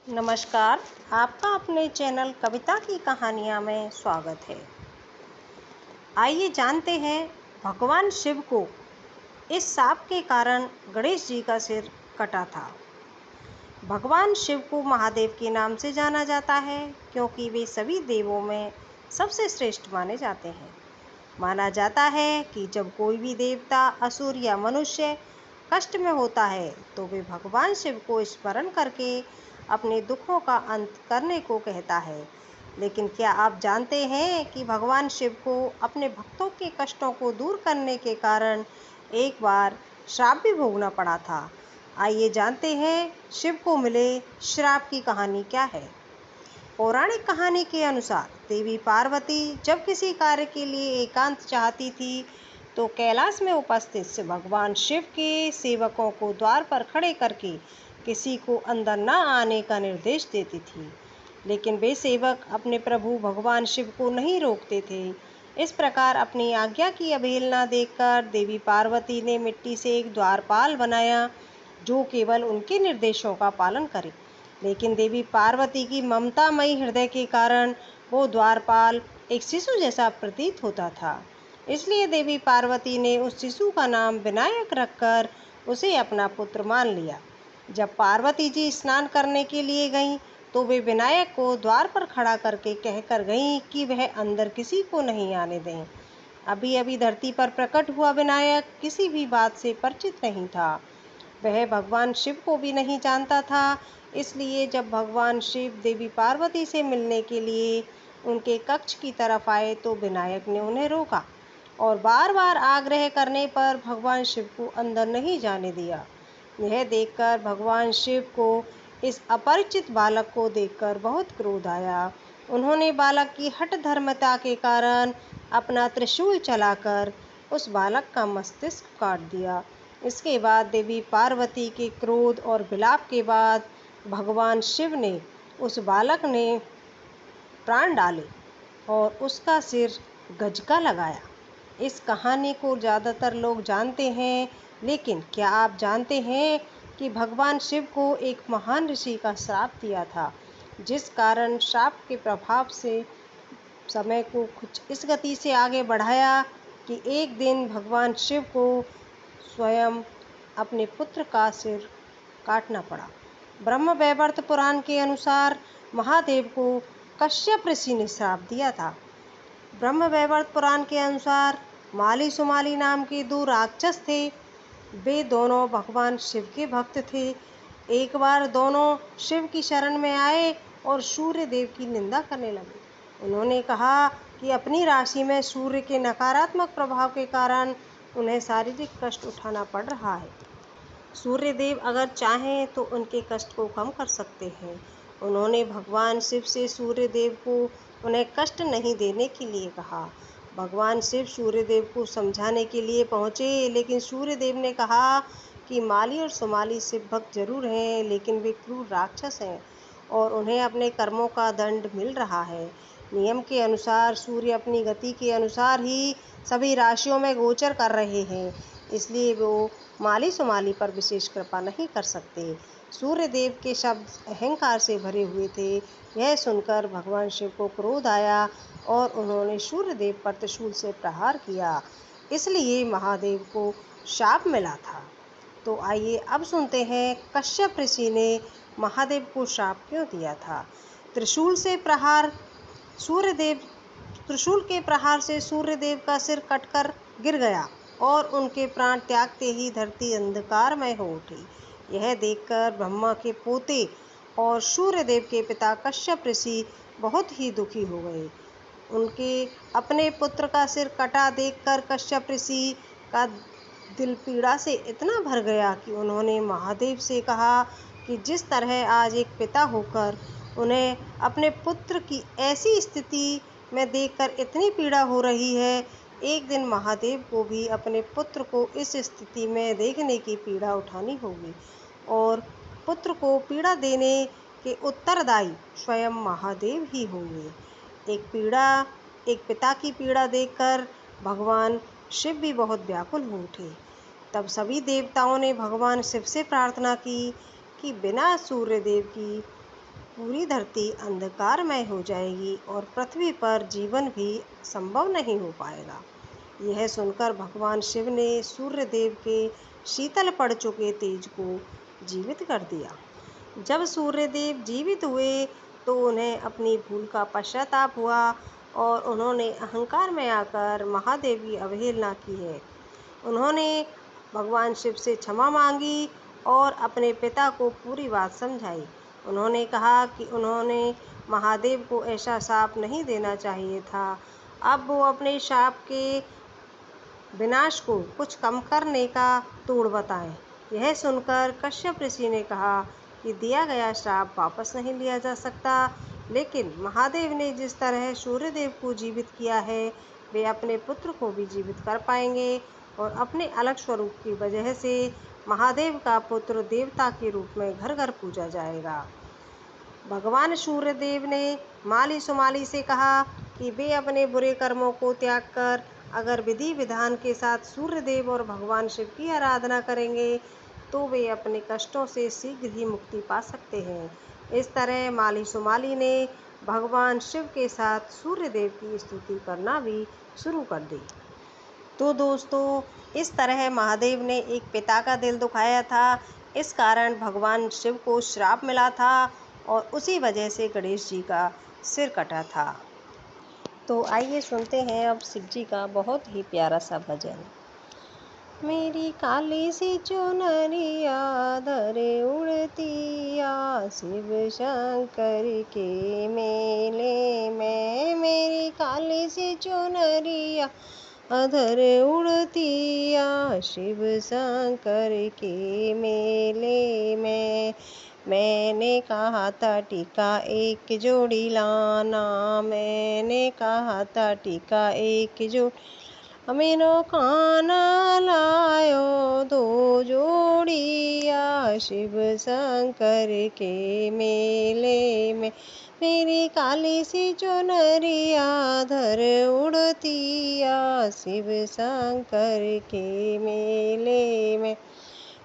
नमस्कार। आपका अपने चैनल कविता की कहानियाँ में स्वागत है। आइए जानते हैं भगवान शिव को इस शाप के कारण गणेश जी का सिर कटा था। भगवान शिव को महादेव के नाम से जाना जाता है क्योंकि वे सभी देवों में सबसे श्रेष्ठ माने जाते हैं। माना जाता है कि जब कोई भी देवता, असुर या मनुष्य कष्ट में होता है तो वे भगवान शिव को स्मरण करके अपने दुखों का अंत करने को कहता है। लेकिन क्या आप जानते हैं कि भगवान शिव को अपने भक्तों के कष्टों को दूर करने के कारण एक बार श्राप भी भोगना पड़ा था। आइए जानते हैं शिव को मिले श्राप की कहानी क्या है। पौराणिक कहानी के अनुसार देवी पार्वती जब किसी कार्य के लिए एकांत चाहती थी तो कैलाश में उपस्थित भगवान शिव के सेवकों को द्वार पर खड़े करके किसी को अंदर न आने का निर्देश देती थी। लेकिन वे सेवक अपने प्रभु भगवान शिव को नहीं रोकते थे। इस प्रकार अपनी आज्ञा की अवहेलना देखकर देवी पार्वती ने मिट्टी से एक द्वारपाल बनाया जो केवल उनके निर्देशों का पालन करे। लेकिन देवी पार्वती की ममतामयी हृदय के कारण वो द्वारपाल एक शिशु जैसा प्रतीत होता था। इसलिए देवी पार्वती ने उस शिशु का नाम विनायक रखकर उसे अपना पुत्र मान लिया। जब पार्वती जी स्नान करने के लिए गईं तो वे विनायक को द्वार पर खड़ा करके कहकर गईं कि वह अंदर किसी को नहीं आने दें। अभी अभी धरती पर प्रकट हुआ विनायक किसी भी बात से परिचित नहीं था। वह भगवान शिव को भी नहीं जानता था। इसलिए जब भगवान शिव देवी पार्वती से मिलने के लिए उनके कक्ष की तरफ आए तो विनायक ने उन्हें रोका और बार बार आग्रह करने पर भगवान शिव को अंदर नहीं जाने दिया। यह देखकर भगवान शिव को इस अपरिचित बालक को देखकर बहुत क्रोध आया। उन्होंने बालक की हठ धर्मता के कारण अपना त्रिशूल चलाकर उस बालक का मस्तिष्क काट दिया। इसके बाद देवी पार्वती के क्रोध और विलाप के बाद भगवान शिव ने उस बालक ने प्राण डाले और उसका सिर गजका लगाया। इस कहानी को ज़्यादातर लोग जानते हैं, लेकिन क्या आप जानते हैं कि भगवान शिव को एक महान ऋषि का श्राप दिया था, जिस कारण श्राप के प्रभाव से समय को कुछ इस गति से आगे बढ़ाया कि एक दिन भगवान शिव को स्वयं अपने पुत्र का सिर काटना पड़ा। ब्रह्म वैवर्त पुराण के अनुसार महादेव को कश्यप ऋषि ने श्राप दिया था। ब्रह्म वैवर्त पुराण के अनुसार माली सुमाली नाम के दो राक्षस थे। वे दोनों भगवान शिव के भक्त थे। एक बार दोनों शिव की शरण में आए और सूर्य देव की निंदा करने लगे। उन्होंने कहा कि अपनी राशि में सूर्य के नकारात्मक प्रभाव के कारण उन्हें शारीरिक कष्ट उठाना पड़ रहा है। सूर्य देव अगर चाहें तो उनके कष्ट को कम कर सकते हैं। उन्होंने भगवान शिव से सूर्य देव को उन्हें कष्ट नहीं देने के लिए कहा। भगवान शिव सूर्य देव को समझाने के लिए पहुँचे, लेकिन सूर्य देव ने कहा कि माली और सुमाली शिव भक्त जरूर हैं, लेकिन वे क्रूर राक्षस हैं और उन्हें अपने कर्मों का दंड मिल रहा है। नियम के अनुसार सूर्य अपनी गति के अनुसार ही सभी राशियों में गोचर कर रहे हैं, इसलिए वो माली सुमाली पर विशेष कृपा नहीं कर सकते। सूर्य देव के शब्द अहंकार से भरे हुए थे। यह सुनकर भगवान शिव को क्रोध आया और उन्होंने सूर्य देव पर त्रिशूल से प्रहार किया। इसलिए महादेव को शाप मिला था। तो आइए अब सुनते हैं कश्यप ऋषि ने महादेव को शाप क्यों दिया था। त्रिशूल से प्रहार सूर्यदेव त्रिशूल के प्रहार से सूर्यदेव का सिर कटकर गिर गया और उनके प्राण त्यागते ही धरती अंधकारमय हो उठी। यह देखकर ब्रह्मा के पोते और सूर्यदेव के पिता कश्यप ऋषि बहुत ही दुखी हो गए। उनके अपने पुत्र का सिर कटा देखकर कश्यप ऋषि का दिल पीड़ा से इतना भर गया कि उन्होंने महादेव से कहा कि जिस तरह आज एक पिता होकर उन्हें अपने पुत्र की ऐसी स्थिति में देखकर इतनी पीड़ा हो रही है, एक दिन महादेव को भी अपने पुत्र को इस स्थिति में देखने की पीड़ा उठानी होगी और पुत्र को पीड़ा देने के उत्तरदायी स्वयं महादेव ही होंगे। एक पिता की पीड़ा देखकर भगवान शिव भी बहुत व्याकुल हो उठे। तब सभी देवताओं ने भगवान शिव से प्रार्थना की कि बिना सूर्यदेव की पूरी धरती अंधकारमय हो जाएगी और पृथ्वी पर जीवन भी संभव नहीं हो पाएगा। यह सुनकर भगवान शिव ने सूर्य देव के शीतल पड़ चुके तेज को जीवित कर दिया। जब सूर्य देव जीवित हुए तो उन्हें अपनी भूल का पश्चाताप हुआ और उन्होंने अहंकार में आकर महादेव की अवहेलना की है। उन्होंने भगवान शिव से क्षमा मांगी और अपने पिता को पूरी बात समझाई। उन्होंने कहा कि उन्होंने महादेव को ऐसा शाप नहीं देना चाहिए था। अब वो अपने शाप के विनाश को कुछ कम करने का तोड़ बताएं। यह सुनकर कश्यप ऋषि ने कहा कि दिया गया श्राप वापस नहीं लिया जा सकता, लेकिन महादेव ने जिस तरह सूर्यदेव को जीवित किया है वे अपने पुत्र को भी जीवित कर पाएंगे और अपने अलग स्वरूप की वजह से महादेव का पुत्र देवता के रूप में घर घर पूजा जाएगा। भगवान सूर्यदेव ने माली सुमाली से कहा कि वे अपने बुरे कर्मों को त्याग कर अगर विधि विधान के साथ सूर्यदेव और भगवान शिव की आराधना करेंगे तो वे अपने कष्टों से शीघ्र ही मुक्ति पा सकते हैं। इस तरह माली सुमाली ने भगवान शिव के साथ सूर्यदेव की स्तुति करना भी शुरू कर दी। तो दोस्तों, इस तरह महादेव ने एक पिता का दिल दुखाया था। इस कारण भगवान शिव को श्राप मिला था और उसी वजह से गणेश जी का सिर कटा था। तो आइए सुनते हैं अब शिव जी का बहुत ही प्यारा सा भजन। मेरी काली सी चुनरिया धरे उड़तिया शिव शंकर के मेले में। मेरी काली सी चुनरिया अधर उड़तिया शिव शंकर के मेले में। मैंने कहा था टीका एक जोड़ी लाना, मैंने कहा था टीका एक जोड़ी, मेरो काना लायो दो जोड़िया शिव शंकर के मेले में। मेरी काली सी चुनरिया धर उड़तिया शिव शंकर के मेले में।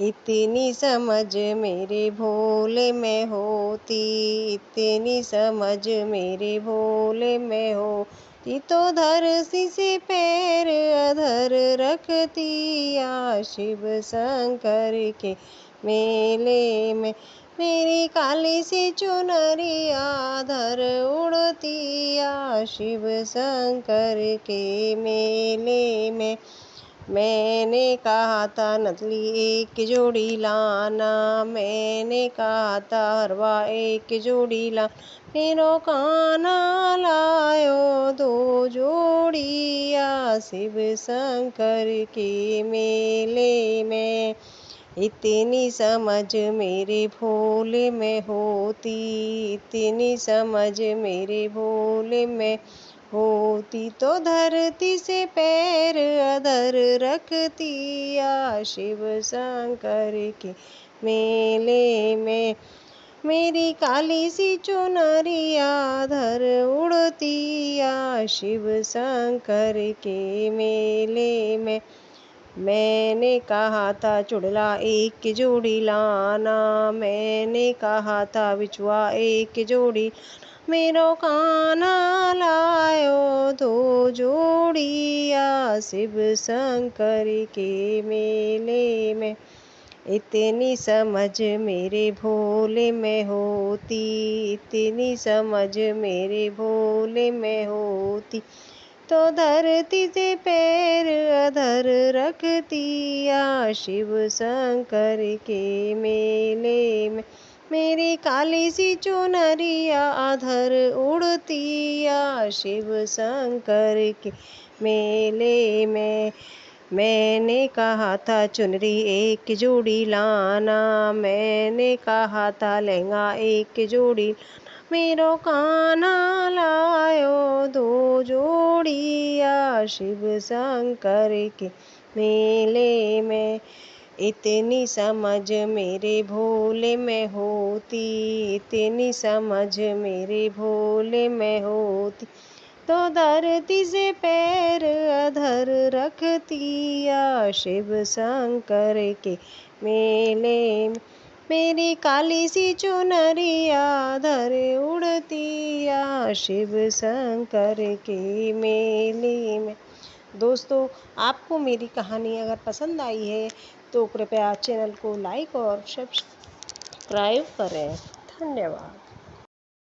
इतनी समझ मेरे भोले में होती, इतनी समझ मेरे भोले में होती, तो धरती से पैर अधर रखतिया शिव शंकर के मेले में। मेरी काली सी चुनरिया धर उड़तिया शिव शंकर के मेले में। मैंने कहा था नथली एक जोड़ी लाना, मैंने कहा था हरवा एक जोड़ी ला, मेरो काना लायो दो जोड़िया शिव शंकर के मेले में। इतनी समझ मेरे भोले में होती, इतनी समझ मेरे भोले में होती, तो धरती से पैर अधर रखतिया शिव शंकर के मेले में। मेरी काली सी चुनरिया धर उड़तिया शिव शंकर के मेले में। मैंने कहा था चुड़ला एक जोड़ी लाना, मैंने कहा था बिछुआ एक जोड़ी, मेरो काना लायो दो जोड़िया शिव शंकर के मेले में। इतनी समझ मेरे भोले में होती, इतनी समझ मेरे भोले में होती, तो धरती से पैर अधर रखतिया शिव शंकर के मेले में। मेरी काली सी चुनरिया अधर उड़तिया शिव शंकर के मेले में। मैंने कहा था चुनरी एक जोड़ी लाना, मैंने कहा था लहंगा एक जोड़ी, मेरो काना लायो दो जोड़िया शिव शंकर के मेले में। इतनी समझ मेरे भोले में होती, इतनी समझ मेरे भोले में होती, तो धरती से पैर अधर रखतिया शिव शंकर के मेले में। मेरी काली सी चुनरिया धरे उड़तिया शिव शंकर की मेली में। दोस्तों, आपको मेरी कहानी अगर पसंद आई है तो कृपया चैनल को लाइक और सब्सक्राइब करें। धन्यवाद।